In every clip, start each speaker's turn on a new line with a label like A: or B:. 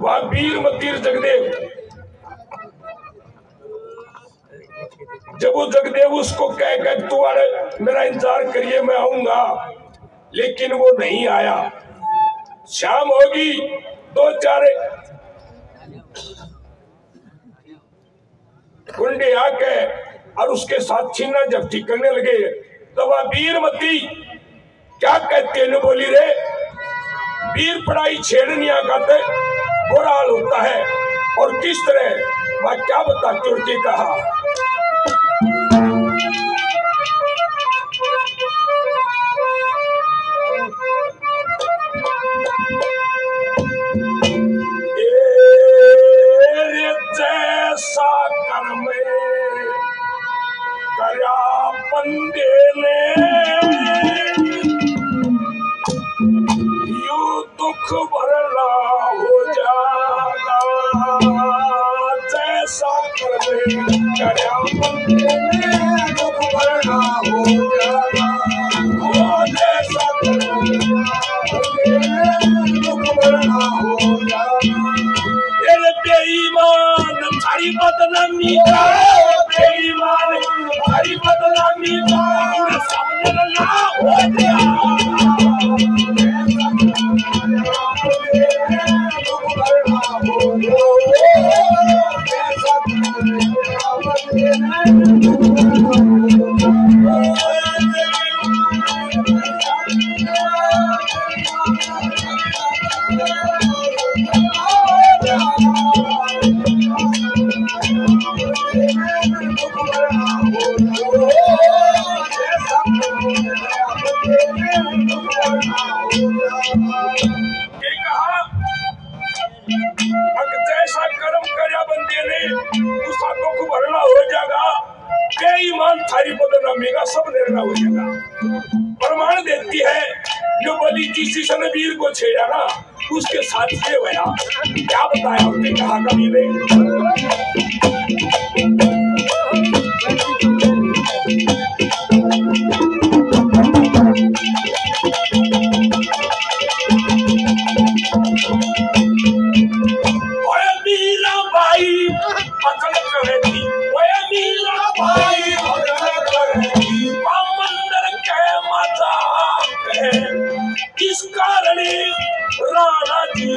A: वह वीर मतीर जगदेव, जब वो जगदेव उसको कह तू मेरा इंतजार करिए मैं आऊंगा, लेकिन वो नहीं आया। शाम होगी, 2-4 गुंडे आके और उसके साथ छीना झपटी करने लगे। तो वह वीरमती क्या कहते न बोली रे, वीर पढ़ाई छेड़नी आते बुरा हाल होता है। और किस तरह वह क्या बता के कहा, जैसा कर्म करया बंदे ने यू दुख भरना हो जाएगा। जैसा कर्म करया बंदे ने दुख भरना हो जाएगा। जैसा कर्म दुख भरना हो जाएगा। बेईमान थारी बदनामी का, बेईमान थारी बदनामी का सामने ना हो गया। जैसा कर्म करया बंदे ने उसका दुख भरना हो जाएगा। बेईमान थारी बदनामी का सब निर्णय हो जाएगा। प्रमाण देती है जो बलि किसी सन वीर को छेड़ा ना, उसके साथ ये हुआ। क्या बताया हमने, कहा कभी नहीं। इस कारण राणा जी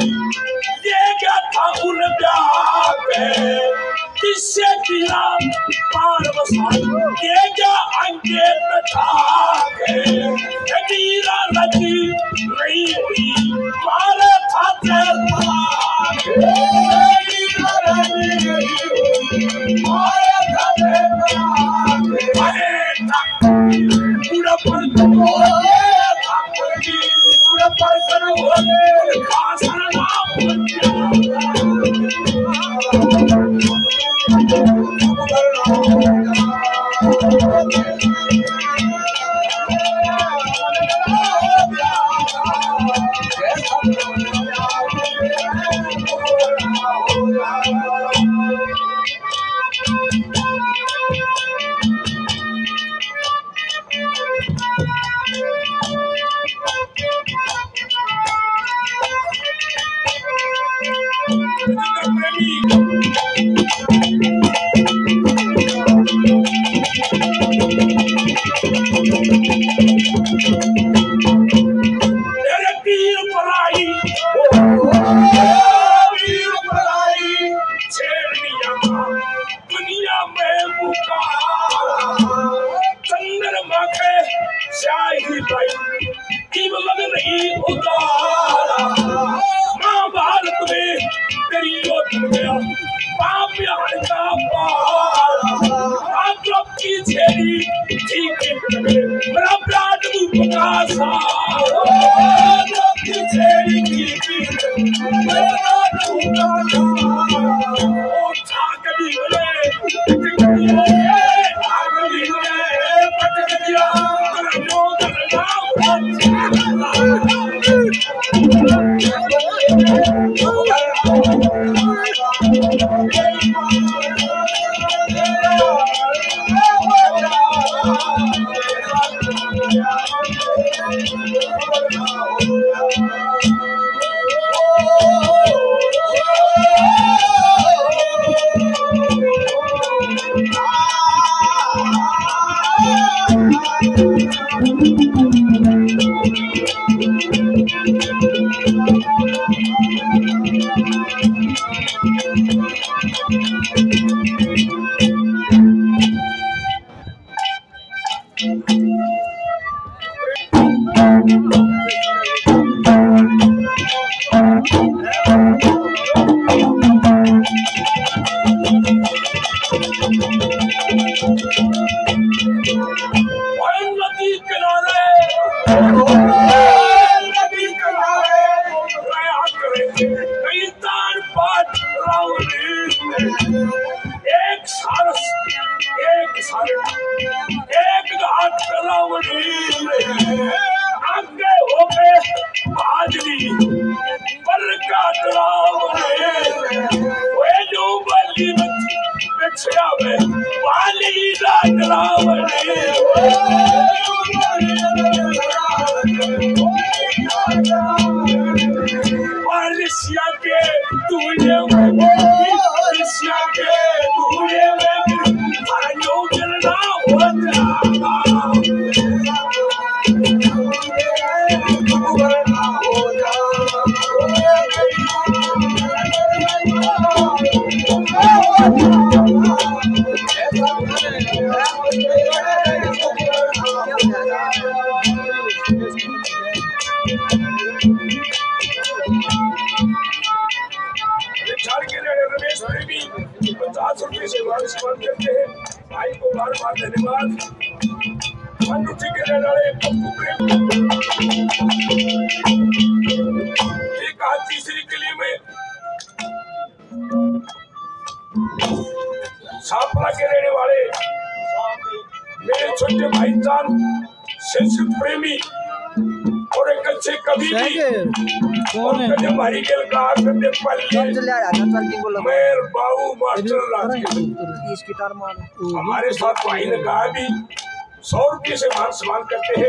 A: ये क्या था उन किससे किया पार बसा, ये क्या अंकेत था मीरा नदी नहीं हुई मारे था पूरा एक घाट आगे हो गए हाजरी पर बली बिछड़ा में वाली वालिया के दूल्हे ₹50 से वार्षिक करते हैं। भाई को बार बार धन्यवाद। अनुची के रहने वाले पप्पू प्रेम एक आज तीसरी किले में सापला के रहने वाले मेरे छोटे भाईजान संस्कृत प्रेमी और एक अच्छे कवि भी और कभी हमारी गेल का करते पल्ले मेर बाबू मास्टर राज हमारे साथ भाई ने कहा भी 100 रुपये से मान सम्मान करते हैं।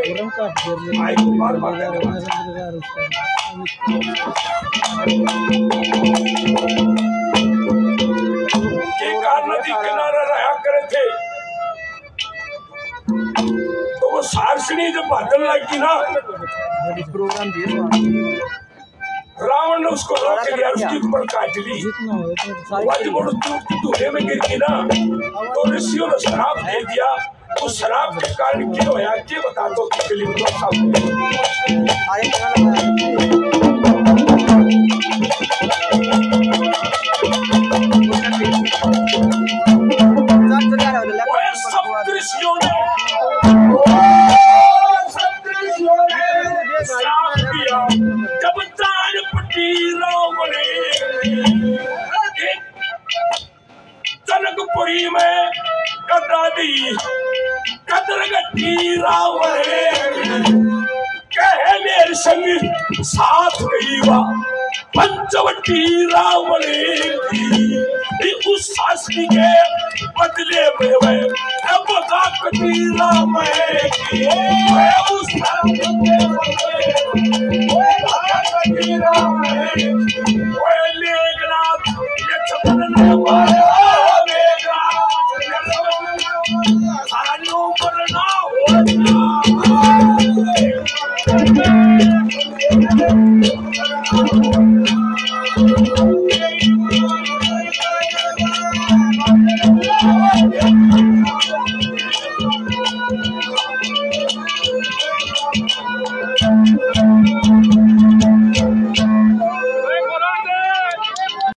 A: भाई को बार बार धन्यवाद। नदी किनारा रहा करे थे तो वो सारसनी जब बादल लगी ना रावण ने उसको रोक लिया, उसकी ऊपर काट ली। दूल्हे में गिर गई ना तो ऋषियों ने शराब दे दिया। उस शराब के कारण क्या होया क्या बता दो। जब चार पटी रावणे जनकपुरी में कदरा दी कदर गट्टी रावणे कहे मेरे संग साथ गई वा पंचवटी रावणे उस शास्त्री के बदले में वह कटी रावणे उस लेखनाथ